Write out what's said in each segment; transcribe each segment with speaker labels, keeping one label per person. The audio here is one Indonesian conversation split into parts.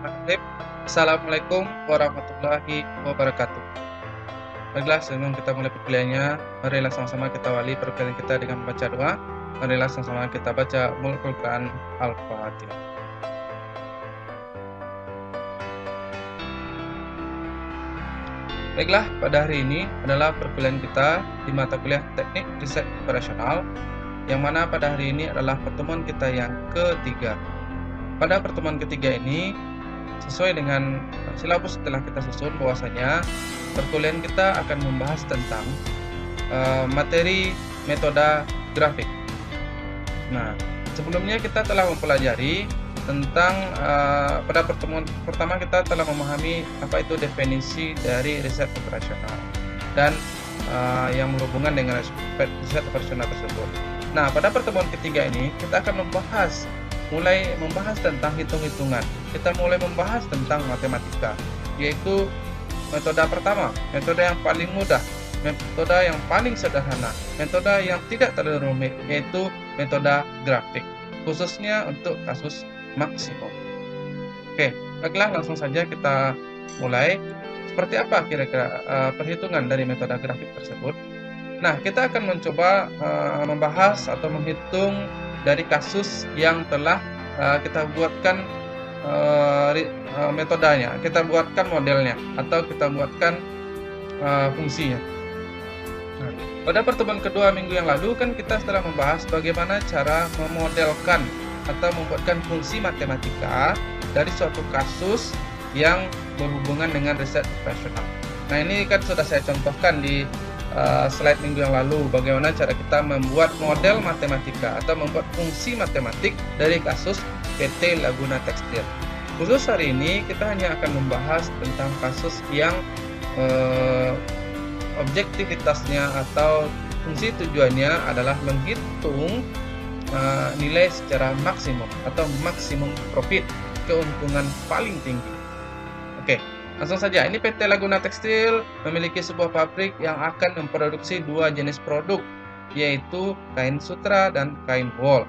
Speaker 1: Bismillahirrahmanirrahim. Assalamualaikum warahmatullahi wabarakatuh. Baiklah, sebelum kita mulai perkuliahannya, marilah sama-sama kita awali perkuliahan kita dengan membaca doa. Marilah sama-sama kita baca Mulkul Quran Al-Fatihah. Baiklah, pada hari ini adalah perkuliahan kita di mata kuliah Teknik Riset Operasional, yang mana pada hari ini adalah pertemuan kita yang ketiga. Pada pertemuan ketiga ini, sesuai dengan silabus telah kita susun, bahwasanya perkuliahan kita akan membahas tentang materi metode grafik. Nah, sebelumnya kita telah mempelajari tentang pada pertemuan pertama kita telah memahami apa itu definisi dari riset operasional dan yang berhubungan dengan riset operasional tersebut. Nah, pada pertemuan ketiga ini kita akan mulai membahas tentang hitung-hitungan. Kita mulai membahas tentang matematika, yaitu metode pertama, metode yang paling mudah, metode yang paling sederhana, metode yang tidak terlalu rumit, yaitu metode grafik, khususnya untuk kasus maksimum. Oke, baiklah, langsung saja kita mulai. Seperti apa kira-kira perhitungan dari metode grafik tersebut? Nah, kita akan mencoba membahas atau menghitung dari kasus yang telah kita buatkan metodenya, kita buatkan modelnya, atau kita buatkan fungsinya. Nah, pada pertemuan kedua minggu yang lalu kan kita telah membahas bagaimana cara memodelkan atau membuatkan fungsi matematika dari suatu kasus yang berhubungan dengan riset operasional. Nah, ini kan sudah saya contohkan di slide minggu yang lalu, bagaimana cara kita membuat model matematika atau membuat fungsi matematik dari kasus PT Laguna Tekstil. Khusus hari ini kita hanya akan membahas tentang kasus yang objektivitasnya atau fungsi tujuannya adalah menghitung nilai secara maksimum atau maksimum profit, keuntungan paling tinggi. Oke. Langsung saja, ini PT Laguna Tekstil memiliki sebuah pabrik yang akan memproduksi dua jenis produk, yaitu kain sutra dan kain wol.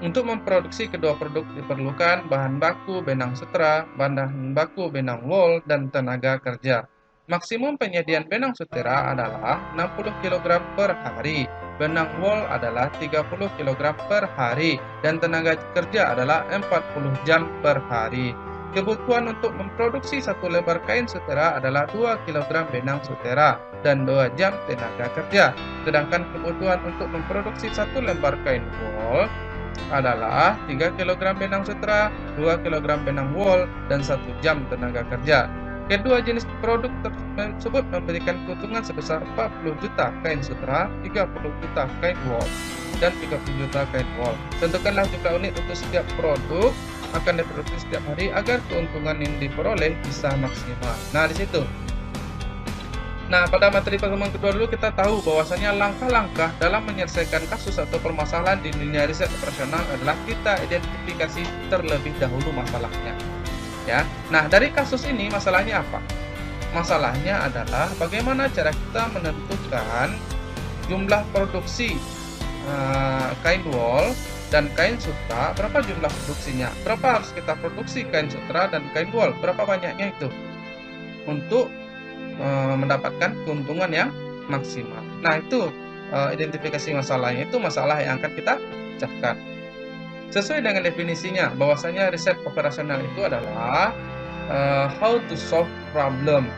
Speaker 1: Untuk memproduksi kedua produk diperlukan bahan baku benang sutra, bahan baku benang wol, dan tenaga kerja. Maksimum penyediaan benang sutra adalah 60 kg per hari, benang wol adalah 30 kg per hari, dan tenaga kerja adalah 40 jam per hari. Kebutuhan untuk memproduksi satu lembar kain sutera adalah 2 kg benang sutera dan 2 jam tenaga kerja. Sedangkan kebutuhan untuk memproduksi satu lembar kain wol adalah 3 kg benang sutera, 2 kg benang wol, dan 1 jam tenaga kerja. Kedua jenis produk tersebut memberikan keuntungan sebesar 40 juta kain sutera, 30 juta kain wol, dan 30 juta kain wol. Tentukanlah jumlah unit untuk setiap produk akan diproduksi setiap hari agar keuntungan yang diperoleh bisa maksimal. Nah, di situ. Nah, pada materi pertemuan kedua dulu kita tahu bahwasanya langkah-langkah dalam menyelesaikan kasus atau permasalahan di dunia riset operasional adalah kita identifikasi terlebih dahulu masalahnya. Ya. Nah, dari kasus ini masalahnya apa? Masalahnya adalah bagaimana cara kita menentukan jumlah produksi kain wol dan kain sutra, berapa jumlah produksinya, berapa harus kita produksi kain sutra dan kain wol, berapa banyaknya itu untuk mendapatkan keuntungan yang maksimal. Nah, itu identifikasi masalahnya, itu masalah yang akan kita pecahkan. Sesuai dengan definisinya, bahwasanya riset operasional itu adalah how to solve problem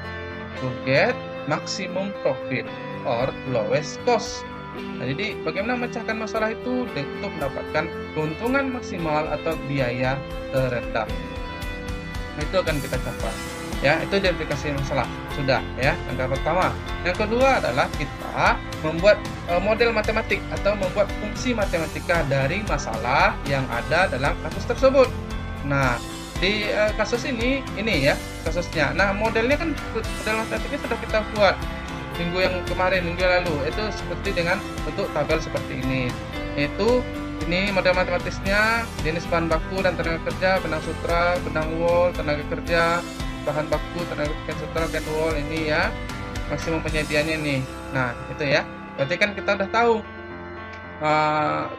Speaker 1: to get maximum profit or lowest cost. Nah, jadi bagaimana memecahkan masalah itu untuk mendapatkan keuntungan maksimal atau biaya terendah. Nah, itu akan kita capai. Ya, itu identifikasi masalah. Sudah, ya. Langkah pertama. Yang kedua adalah kita membuat model matematik atau membuat fungsi matematika dari masalah yang ada dalam kasus tersebut. Nah, di kasus ini ya kasusnya. Nah, modelnya kan model matematiknya sudah kita buat minggu yang kemarin, minggu lalu, itu seperti dengan bentuk tabel seperti ini. Ini model matematisnya, jenis bahan baku dan tenaga kerja, benang sutra, benang wol, tenaga kerja, bahan baku, tenaga kerja sutra, dan wol, ini ya maksimum penyediaannya nih. Nah, itu ya. Berarti kan kita udah tahu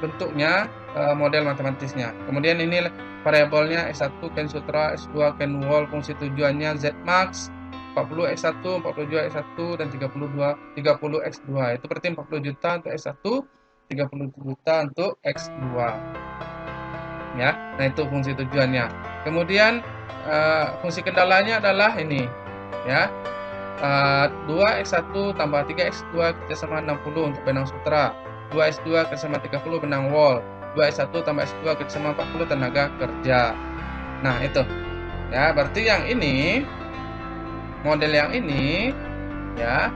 Speaker 1: bentuknya, model matematisnya. Kemudian ini variabelnya X1 ken sutra, X2 ken wall, fungsi tujuannya Z-max, 40 X1, 42 X1, dan 30 X2. Itu berarti 40 juta untuk X1, 30 juta untuk X2. Ya, nah itu fungsi tujuannya. Kemudian fungsi kendalanya adalah ini, ya. 2X1 tambah 3X2 kita sama 60 untuk benang sutra, 2X2 kita sama 30 benang wall, 2X1 tambah X2 kita sama 40 tenaga kerja. Nah itu, ya berarti yang ini, model yang ini, ya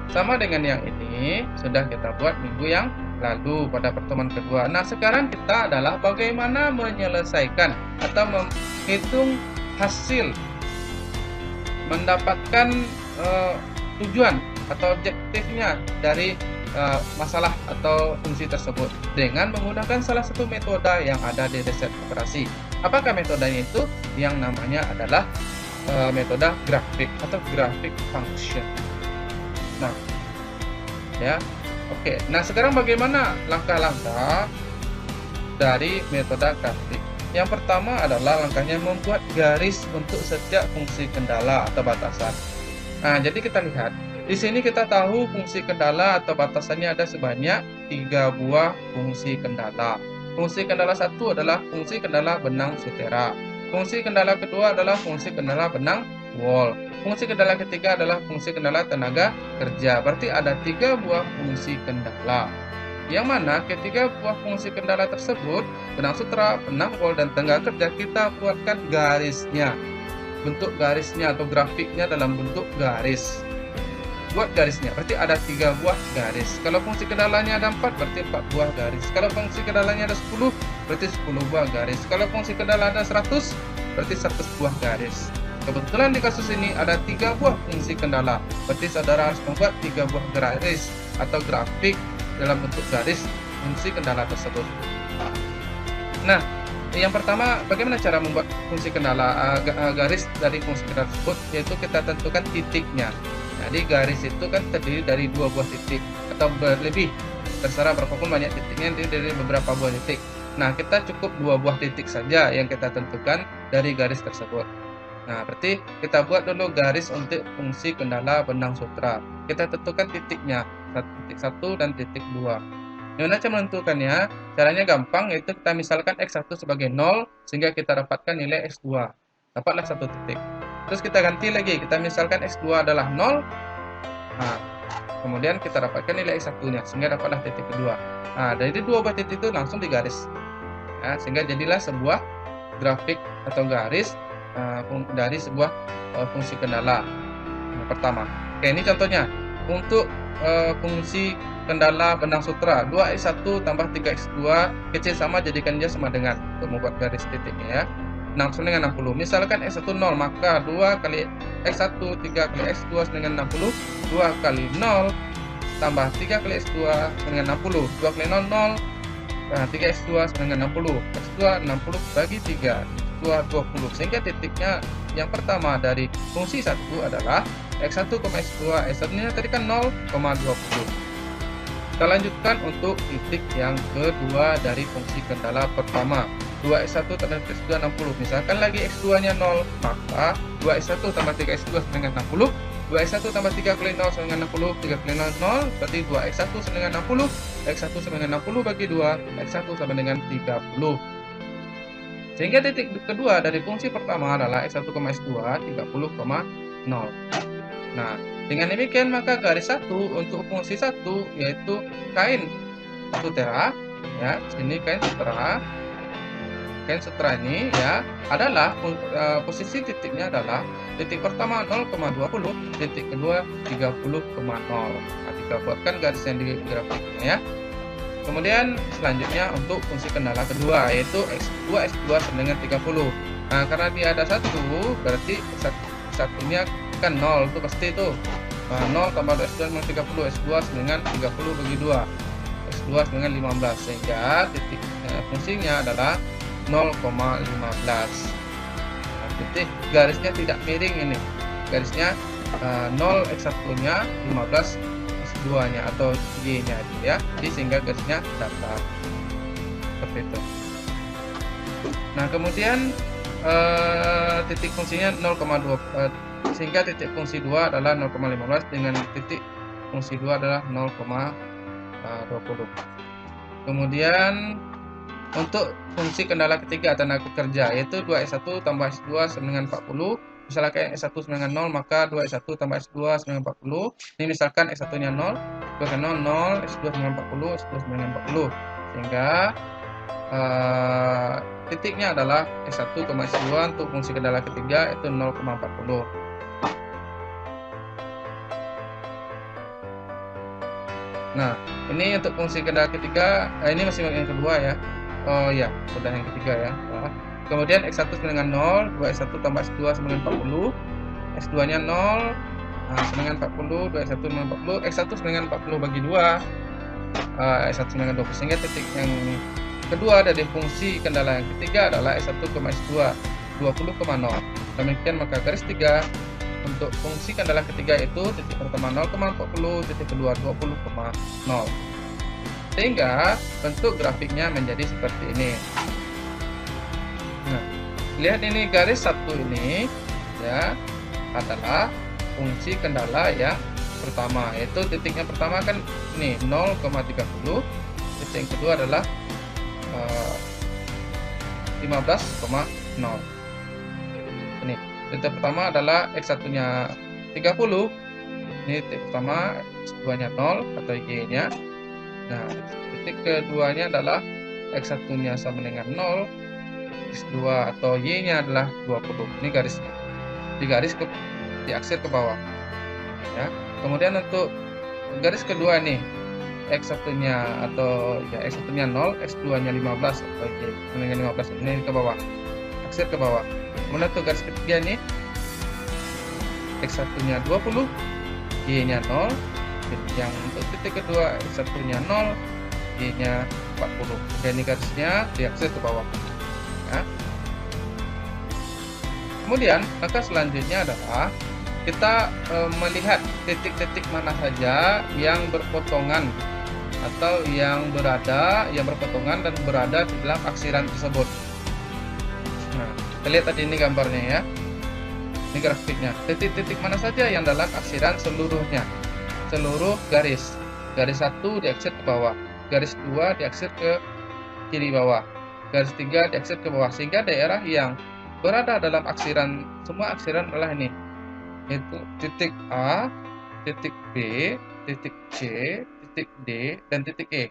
Speaker 1: sama dengan yang ini sudah kita buat minggu yang lalu pada pertemuan kedua. Nah sekarang kita adalah bagaimana menyelesaikan atau menghitung hasil, mendapatkan tujuan atau objektifnya dari masalah atau fungsi tersebut dengan menggunakan salah satu metode yang ada di resep operasi. Apakah metodenya itu? Yang namanya adalah metode grafik atau grafik function. Nah, ya, oke. Nah, sekarang bagaimana langkah-langkah dari metode grafik? Yang pertama adalah langkahnya membuat garis untuk setiap fungsi kendala atau batasan. Nah, jadi kita lihat di sini kita tahu fungsi kendala atau batasannya ada sebanyak 3 buah fungsi kendala. Fungsi kendala satu adalah fungsi kendala benang sutera. Fungsi kendala kedua adalah fungsi kendala benang wall. Fungsi kendala ketiga adalah fungsi kendala tenaga kerja. Berarti ada 3 buah fungsi kendala. Yang mana ketiga buah fungsi kendala tersebut, benang sutera, benang wall, dan tenaga kerja, kita buatkan garisnya. Bentuk garisnya atau grafiknya dalam bentuk garis. Buat garisnya, berarti ada 3 buah garis. Kalau fungsi kendalanya ada 4, berarti 4 buah garis. Kalau fungsi kendalanya ada 10, berarti 10 buah garis. Kalau fungsi kendala ada 100, berarti 100 buah garis. Kebetulan di kasus ini ada 3 buah fungsi kendala, berarti saudara harus membuat 3 buah garis atau grafik dalam bentuk garis fungsi kendala tersebut. Nah, yang pertama, bagaimana cara membuat fungsi kendala garis dari fungsi kendala tersebut, yaitu kita tentukan titiknya. Jadi garis itu kan terdiri dari 2 buah titik atau berlebih, terserah berapapun banyak titiknya, dari beberapa buah titik. Nah, kita cukup 2 buah titik saja yang kita tentukan dari garis tersebut. Nah, berarti kita buat dulu garis untuk fungsi kendala benang sutra. Kita tentukan titiknya, titik 1 dan titik 2. Gimana cara menentukannya? Caranya gampang, yaitu kita misalkan X1 sebagai 0, sehingga kita dapatkan nilai X2. Dapatlah 1 titik. Terus kita ganti lagi, kita misalkan X2 adalah 0. Nah, kemudian kita dapatkan nilai X1-nya, sehingga dapatlah titik kedua. Nah, dari 2 buah titik itu langsung digaris. Nah, sehingga jadilah sebuah grafik atau garis dari sebuah fungsi kendala. Yang pertama. Oke, ini contohnya. Untuk fungsi kendala benang sutra, 2X1 tambah 3X2 kecil sama, jadikan dia sama dengan, untuk membuat garis titiknya ya, 60 dengan 60. Misalkan X1 0, maka 2 kali X1 3 kali X2 dengan 60, 2 kali 0 tambah 3 kali X2 dengan 60, 2 kali 0 0, nah 3X2 dengan 60, X2 60 bagi 3, X2 20, sehingga titiknya yang pertama dari fungsi 1 adalah X1, X2, X1 nya tadi kan 0,20. Kita lanjutkan untuk titik yang kedua dari fungsi kendala pertama, 2X1 tambah X2 60. Misalkan lagi X2 nya 0, maka 2X1 tambah 3X2 dengan 60, 2X1 tambah 3 kali 0 sama dengan 60, 3 kali 0 0, berarti 2X1 sama dengan 60, X1 sama dengan 60 bagi 2, X1 sama dengan 30. Sehingga titik kedua dari fungsi pertama adalah X1, X2 30,0. Nah, dengan demikian maka garis 1 untuk fungsi 1 yaitu kain sutera, ya, sini kain sutera. Kain sutera ini ya adalah posisi titiknya adalah titik pertama 0,20, titik kedua 30,0. Nah, kita buatkan garis yang di grafiknya ya. Kemudian selanjutnya untuk fungsi kendala kedua yaitu X2 sama dengan 30. Nah, karena dia ada 1, berarti satunya kan 0, itu pasti itu. 0 tambah X2 dengan 30, X2 dengan 30 bagi 2, X2 dengan 15, sehingga titik fungsinya adalah 0,15. Nah, titik garisnya tidak miring ini, garisnya 0 X1 nya 15 X2 nya atau Y nya ya, jadi sehingga garisnya datar seperti itu. Nah, kemudian titik fungsinya 0,2, sehingga titik fungsi 2 adalah 0,15 dengan titik fungsi 2 adalah 0,20. Kemudian untuk fungsi kendala ketiga tenaga kerja, yaitu 2S1 tambah S2 sama dengan 40. Misalkan S1 sama dengan 0, maka 2S1 tambah S2 sama dengan 40. Ini misalkan S1 nya 0, S2 nya 0, S2 sama dengan 40, S2 sama dengan 40. Sehingga titiknya adalah S1, S2 untuk fungsi kendala ketiga itu 0,40. Nah, ini untuk fungsi kendala ketiga, ini masih yang kedua ya. Oh ya, sudah yang ketiga ya. Nah, kemudian X1 sama dengan 0, 2S1 tambah S2 sama dengan 40, S2 nya 0, sama dengan 40, 2S1 sama dengan 40, X1 sama dengan 40 bagi 2, S1 sama dengan 20, sehingga titik yang kedua dari fungsi kendala yang ketiga adalah S1, S2, 20,0. Demikian maka garis 3 untuk fungsi kendala ketiga itu titik pertama 0,40, titik kedua 20,0. Sehingga bentuk grafiknya menjadi seperti ini. Nah, lihat ini garis satu ini ya adalah fungsi kendala yang pertama, yaitu titiknya pertama kan ini 0,30, titik yang kedua adalah 15,0. Ini titik pertama adalah X1 nya 30, ini titik pertama, X2 nya 0 atau Y nya. Nah, titik keduanya adalah X1 nya sama dengan 0, X2 atau Y nya adalah 20. Ini garisnya diaksir ke bawah ya. Kemudian untuk garis kedua nih, X1 nya atau ya X1 nya 0, X2 nya 15 atau Y dengan 15, ini ke bawah, aksir ke bawah. Kemudian untuk garis ketiga nih, X1 nya 20, Y nya 0. Yang untuk titik kedua X1 nya 0, Y nya 40. Dan ini garisnya diaksir ke bawah ya. Kemudian maka selanjutnya adalah kita melihat titik-titik mana saja yang berpotongan atau yang berpotongan dan berada di dalam aksiran tersebut. Nah, kita lihat tadi ini gambarnya ya. Ini grafiknya. Titik-titik mana saja yang dalam aksiran seluruhnya. Seluruh garis 1 diaksir ke bawah, garis 2 diaksir ke kiri bawah, garis 3 diaksir ke bawah, sehingga daerah yang berada dalam aksiran, semua aksiran adalah ini, yaitu titik A, titik B, titik C, titik D, dan titik E.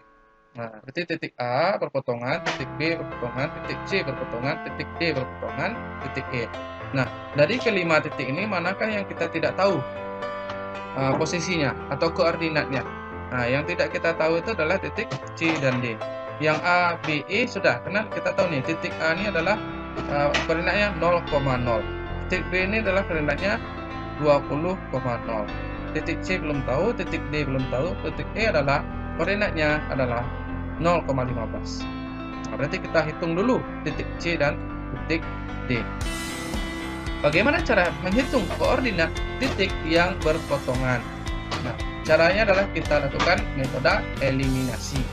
Speaker 1: Nah, berarti titik A berpotongan, titik B berpotongan, titik C berpotongan, titik D berpotongan, titik E. Nah, dari kelima titik ini manakah yang kita tidak tahu posisinya atau koordinatnya? Nah, yang tidak kita tahu itu adalah titik C dan D. Yang A, B, E sudah, karena kita tahu nih titik A ini adalah koordinatnya 0,0. Titik B ini adalah koordinatnya 20,0. Titik C belum tahu, titik D belum tahu, titik E adalah koordinatnya adalah 0,15. Nah, berarti kita hitung dulu titik C dan titik D. Bagaimana cara menghitung koordinat titik yang berpotongan? Nah, caranya adalah kita lakukan metode eliminasi.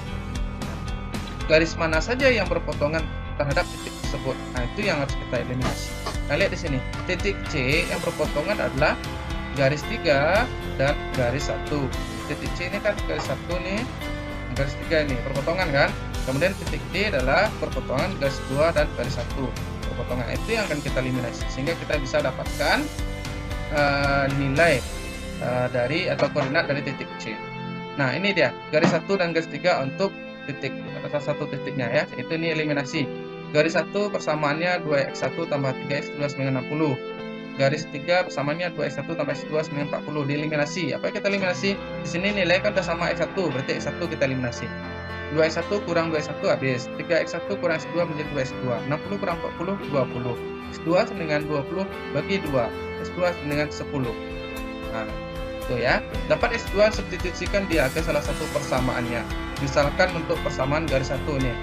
Speaker 1: Garis mana saja yang berpotongan terhadap titik tersebut? Nah, itu yang harus kita eliminasi. Nah, lihat di sini, titik C yang berpotongan adalah garis 3 dan garis 1. Titik C ini kan garis 1 nih, garis 3 ini berpotongan kan? Kemudian titik D adalah berpotongan garis 2 dan garis 1. Potongan itu yang akan kita eliminasi, sehingga kita bisa dapatkan nilai dari atau koordinat dari titik C. Nah, ini dia garis 1 dan garis 3 untuk titik salah satu titiknya ya, itu ini eliminasi. Garis 1 persamaannya 2x1 tambah 3x2 sama dengan 60. Garis 3 persamaannya 2x1 tambah x2 sama dengan 40. Dieliminasi. Apa yang kita eliminasi? Di sini nilai kan sudah sama x1, berarti x1 kita eliminasi. 2x1 kurang 2x1 habis, 3x1 kurang x2 menjadi 2x2, 60 kurang 40, 20, x2 sama dengan 20 bagi 2, x2 sama dengan 10. Nah, itu ya. Dapat x2 substitusikan dia ke salah satu persamaannya. Misalkan untuk persamaan garis 1 nih,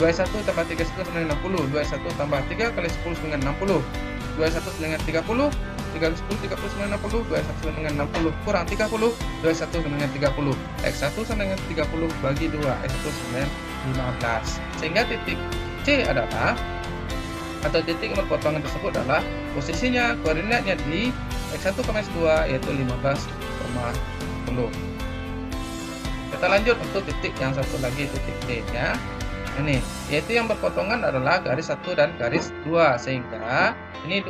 Speaker 1: 2x1 tambah 3x2 sama dengan 60, 2x1 tambah 3 kali 10 sama dengan 60, 2x1 sama dengan 30, 3 kali 10, 30 sama dengan 60, 2x1 sama dengan 60, kurang 30, 2x1 sama dengan 30, x1 sama dengan 30 bagi 2, x1 sama dengan 15. Sehingga titik C adalah atau titik yang berpotongan tersebut adalah posisinya koordinatnya di X1, X2 yaitu 15,10. Kita lanjut untuk titik yang satu lagi, titik D ya. Ini yaitu yang berpotongan adalah garis 1 dan garis 2, sehingga ini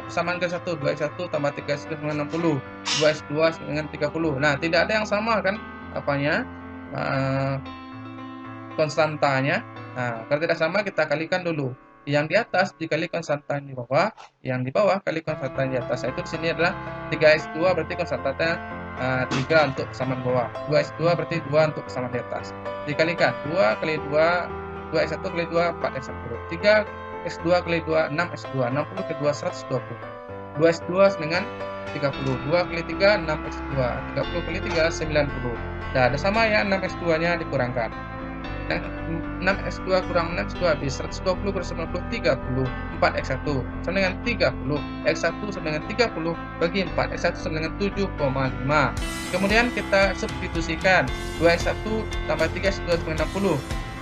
Speaker 1: persamaan garis 1 2x1 tambah 3x2 dengan 60, 2x2 dengan 30. Nah, tidak ada yang sama kan apanya konstantanya. Nah, kalau tidak sama kita kalikan dulu. Yang di atas dikali konstanta di bawah, yang di bawah kali konstanta di atas. Itu di sini adalah 3x2 berarti konstantanya 3 untuk kesamaan bawah. 2x2 berarti 2 untuk kesamaan di atas. Dikalikan 2 kali 2, 2x1 kali 2, 4x1. 3x2 kali 2, 6x2. 60 kali 2, 120. 2x2 dengan 30. 2 kali 3, 6x2. 30 kali 3, 90. Nah, ada sama ya, 6x2-nya dikurangkan. 6x2 kurang 6x2 habis 120 kurang 90, 30. 4x1 sama dengan 30. X1 sama dengan 30 bagi 4. X1 sama dengan 7,5. Kemudian kita substitusikan 2x1 tambah 3x2 sama dengan 60.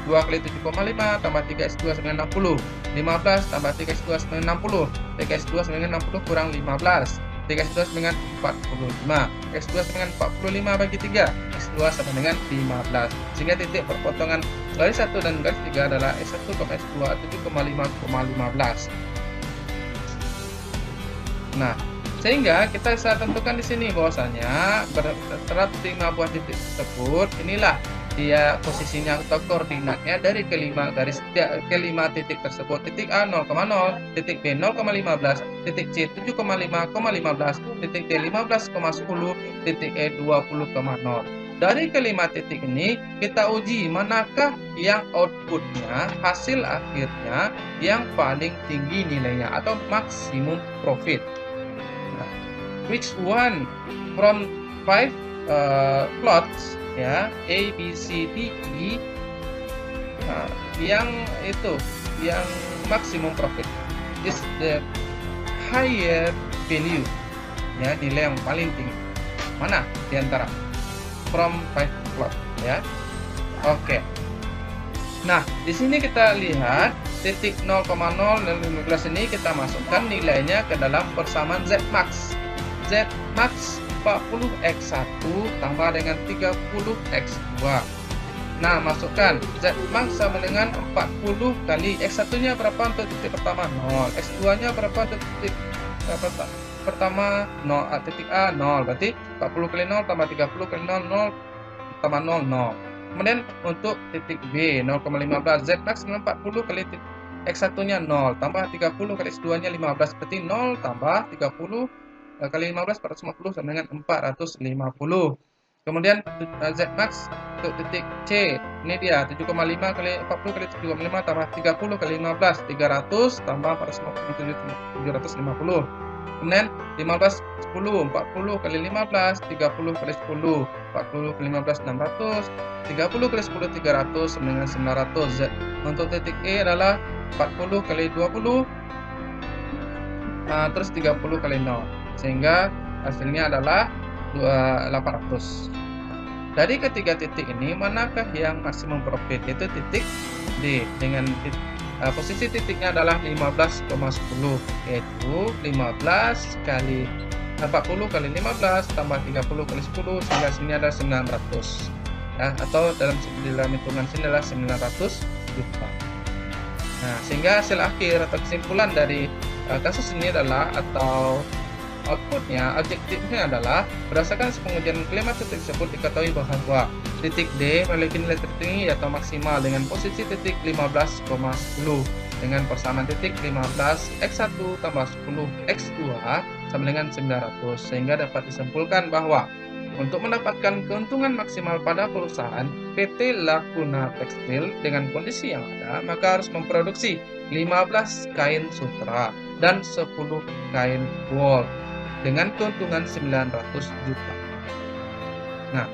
Speaker 1: 2 kali 7,5 tambah 3x2 sama dengan 60. 15 tambah 3x2 sama dengan 60. 3x2 sama dengan 60 kurang 15. 3x2 sama dengan 45. X2 sama dengan 45 bagi 3. X2 sama dengan 15. Sehingga titik perpotongan garis 1 dan garis 3 adalah X1, X2 7,5,15. Nah, sehingga kita bisa tentukan di sini bahwasanya terhadap 5 buah titik tersebut, inilah dia posisinya atau koordinatnya dari kelima titik tersebut. Titik A 0,0, titik B 0,15, titik C 7,5,15, titik D 15,10, titik E 20,0. Dari kelima titik ini kita uji manakah yang outputnya, hasil akhirnya yang paling tinggi nilainya atau maksimum profit. Nah, which one from 5 plots ya A, B, C, D, E, yang maksimum profit is the higher value, ya, nilai yang paling tinggi mana diantara from 5 plot ya. Oke. Nah, di sini kita lihat titik 0,0 dan 15 ini kita masukkan nilainya ke dalam persamaan Z max. Z max 40x1 tambah dengan 30x2. Nah, masukkan Z max sama dengan 40 kali x1-nya berapa untuk titik pertama? 0. x2-nya berapa untuk titik pertama? 0. Titik A 0. Berarti 40 kali 0 tambah 30 kali 0, 0 tambah 0, 0. Kemudian untuk titik B 0,15. Z max dengan 40 kali x1-nya 0 tambah 30 kali x2-nya 15. Berarti 0 tambah 30 kali 15 450 sama dengan 450. Kemudian Z max untuk titik C, ini dia 7,5 kali 40 kali 7,5 tambah 30 kali 15 300 tambah 450 750. Kemudian 15 10 40 kali 15 30 kali 10 40 kali 15 600 30 kali 10 300 sama dengan 900. Z untuk titik E adalah 40 kali 20 terus 30 kali 0, sehingga hasilnya adalah 800. Dari ketiga titik ini manakah yang maksimum profit? Itu titik D dengan posisi titiknya adalah 15,10, yaitu 15 kali 40 kali 15 tambah 30 kali 10 sehingga sini ada 900 ya, atau dalam hitungan sini adalah 900 juta. Nah, sehingga hasil akhir atau kesimpulan dari kasus ini adalah, atau outputnya, objektifnya adalah berdasarkan pengujian kelima titik tersebut diketahui bahwa titik D memiliki nilai tertinggi atau maksimal dengan posisi titik 15,10 dengan persamaan titik 15 X1 tambah 10 X2 sama dengan 900, sehingga dapat disimpulkan bahwa untuk mendapatkan keuntungan maksimal pada perusahaan PT Laguna Tekstil dengan kondisi yang ada, maka harus memproduksi 15 kain sutra dan 10 kain wol dengan keuntungan 900 juta. Nah,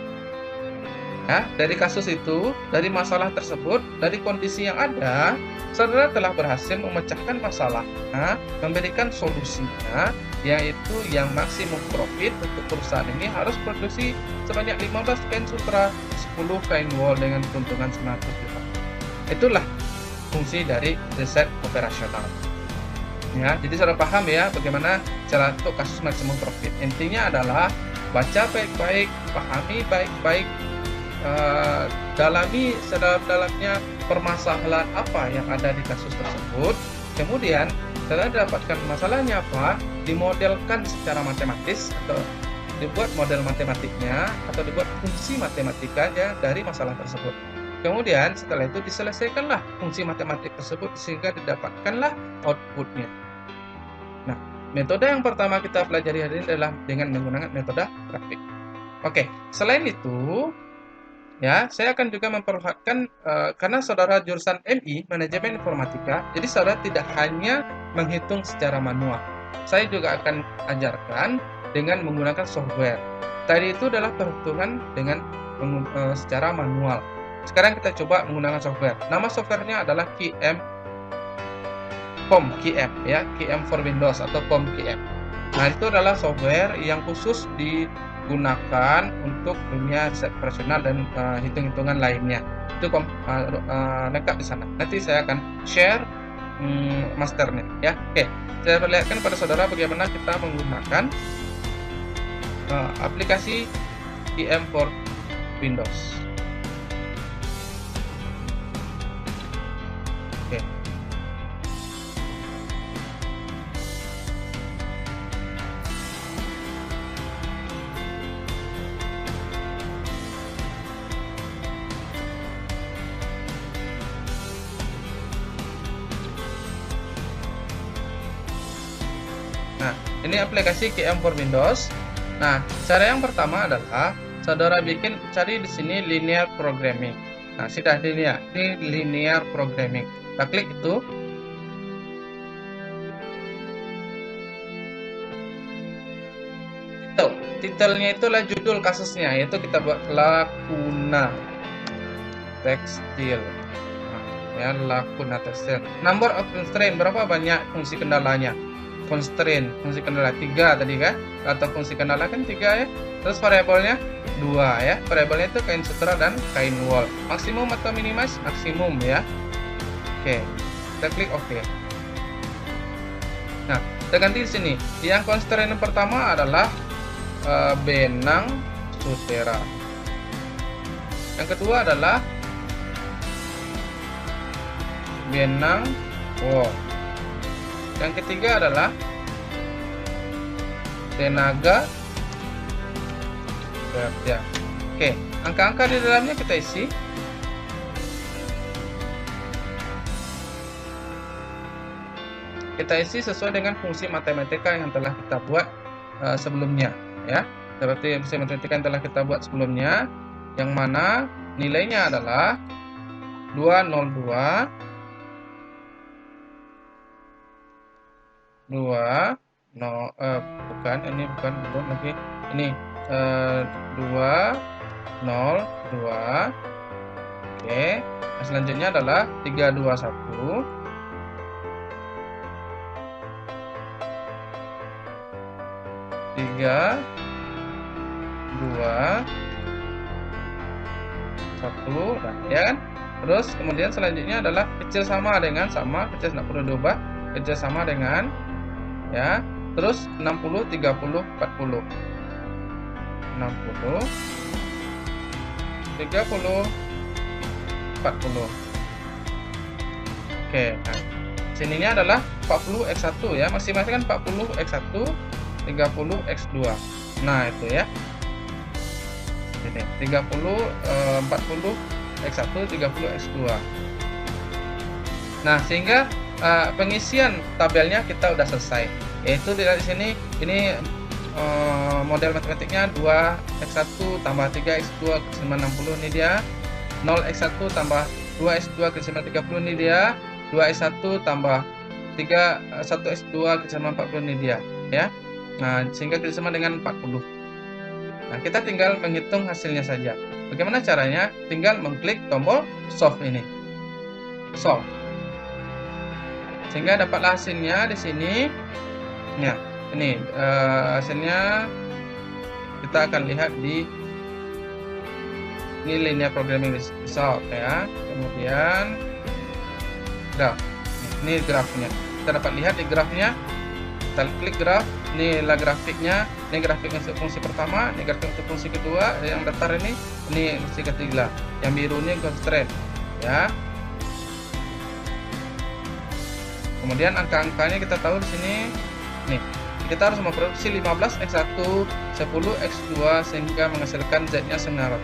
Speaker 1: ya, dari kasus itu, dari masalah tersebut, dari kondisi yang ada, saudara telah berhasil memecahkan masalahnya, memberikan solusinya, yaitu yang maksimum profit untuk perusahaan ini harus produksi sebanyak 15 kain sutra, 10 kain wol dengan keuntungan 900 juta. Itulah fungsi dari riset operasional. Ya, jadi sudah paham ya bagaimana cara untuk kasus maksimum profit. Intinya adalah baca baik-baik, pahami baik-baik, dalami sedalam-dalamnya permasalahan apa yang ada di kasus tersebut. Kemudian setelah didapatkan masalahnya apa, dimodelkan secara matematis atau dibuat model matematiknya atau dibuat fungsi matematikanya dari masalah tersebut. Kemudian setelah itu diselesaikanlah fungsi matematik tersebut sehingga didapatkanlah outputnya. Nah, metode yang pertama kita pelajari hari ini adalah dengan menggunakan metode grafik. Oke, selain itu, ya saya akan juga memperlihatkan karena saudara jurusan MI Manajemen Informatika, jadi saudara tidak hanya menghitung secara manual. Saya juga akan ajarkan dengan menggunakan software. Tadi itu adalah perhitungan dengan secara manual. Sekarang kita coba menggunakan software. Nama softwarenya adalah POM-QM ya, QM for Windows atau POM-QM. Nah, itu adalah software yang khusus digunakan untuk dunia operasional dan hitung-hitungan lainnya. Itu lengkap di sana. Nanti saya akan share masternya ya. Oke, saya perlihatkan pada saudara bagaimana kita menggunakan aplikasi QM for Windows. Oke. Nah, ini aplikasi QM for Windows. Nah, cara yang pertama adalah saudara cari di sini linear programming. Nah, sudah dilihat ini linear programming. Kita klik itu. Titelnya itulah judul kasusnya, yaitu kita buat Lakuna Tekstil. Nah, ya, Lakuna Tekstil. Number of constraint, berapa banyak fungsi kendalanya? Constraint, fungsi kendala 3 tadi kan? Atau fungsi kendala kan 3 ya. Terus variabelnya 2 ya. Variabelnya itu kain sutra dan kain wall. Maksimum atau minimize? Maksimum ya. Oke. Kita klik OK. Nah, kita ganti di sini. Yang constraint yang pertama adalah benang sutera. Yang kedua adalah benang wall. Yang ketiga adalah tenaga kerja. Oke, angka-angka di dalamnya kita isi. Kita isi sesuai dengan fungsi matematika yang telah kita buat sebelumnya, ya. Seperti fungsi matematika yang telah kita buat sebelumnya, yang mana nilainya adalah 202 bukan, ini bukan belum lagi. Ini 202. Oke. Nah, selanjutnya adalah 321. 321, nah, ya kan? Terus kemudian selanjutnya adalah kecil sama dengan kecil tidak perlu diubah, kecil sama dengan ya. Terus 60 30 40. 60 30 40. Oke, nah sininya adalah 40 X1 ya, masing-masing kan 40 X1 30 X2. Nah, itu ya. Ini 30 40 X1 30 X2. Nah, sehingga pengisian tabelnya kita udah selesai. Yaitu di sini ini model matematiknya 2x1 tambah 3x2 ke 960 ini dia. 0x1 tambah 2x2 ke 930 ini dia. 2x1 tambah 1x2 ke 940 ini dia, ya. Nah, sehingga kita sama dengan 40. Nah, kita tinggal menghitung hasilnya saja. Bagaimana caranya? Tinggal mengklik tombol solve ini. Solve. Sehingga dapatlah hasilnya di sini. Ya, ini hasilnya kita akan lihat di ini linear programming result ya. Kemudian graph. Ini grafnya. kita dapat lihat di grafnya. Kita klik graf, inilah grafiknya. Ini grafik untuk fungsi pertama, ini grafik untuk fungsi kedua. Yang datar ini fungsi ketiga. Yang biru ini constraint, ya. Kemudian angka-angkanya kita tahu di sini. Nih, kita harus memproduksi 15 X1, 10 X2 sehingga menghasilkan Z-nya 900.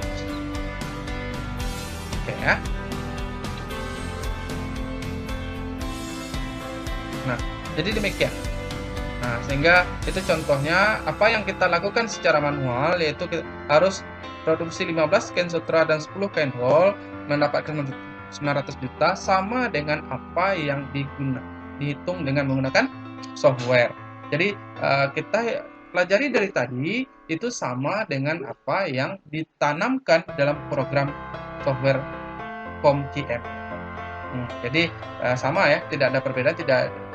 Speaker 1: Oke ya. Nah, jadi demikian. Nah, sehingga itu contohnya apa yang kita lakukan secara manual, yaitu kita harus produksi 15 kain sutra dan 10 kain wol mendapatkan 900 juta sama dengan apa yang dihitung dengan menggunakan software. Jadi kita pelajari dari tadi itu sama dengan apa yang ditanamkan dalam program software POM-QM. Jadi sama ya, tidak ada perbedaan,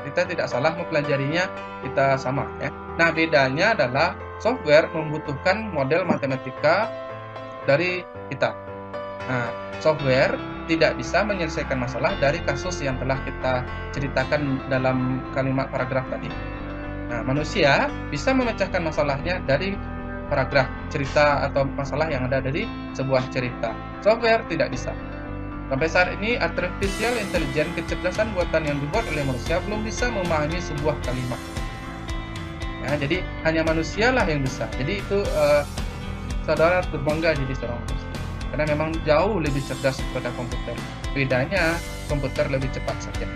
Speaker 1: kita tidak salah mempelajarinya, kita sama ya. Nah, bedanya adalah software membutuhkan model matematika dari kita. Nah, software tidak bisa menyelesaikan masalah dari kasus yang telah kita ceritakan dalam kalimat paragraf tadi. Nah, manusia bisa memecahkan masalahnya dari paragraf cerita atau masalah yang ada dari sebuah cerita. Software tidak bisa. Sampai saat ini, artificial intelligence, kecerdasan buatan yang dibuat oleh manusia belum bisa memahami sebuah kalimat. Ya, jadi hanya manusialah yang bisa. Jadi itu saudara berbangga jadi seorang manusia. Karena memang jauh lebih cerdas daripada komputer. Bedanya komputer lebih cepat saja.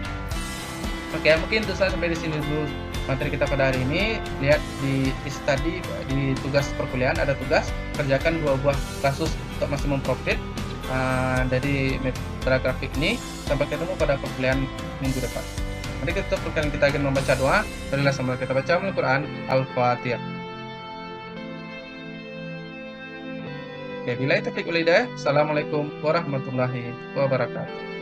Speaker 1: Oke, mungkin itu saja sampai di sini dulu materi kita pada hari ini. Lihat di study, di tugas perkuliahan ada tugas kerjakan 2 buah kasus untuk maximum profit dari metode grafik ini. Sampai ketemu pada perkuliahan minggu depan. Mari kita perkuliahan kita akan membaca doa. Marilah sambil kita baca Al-Quran Al-Fatihah. Wabillahi taufiq wal hidayah. Assalamualaikum warahmatullahi wabarakatuh.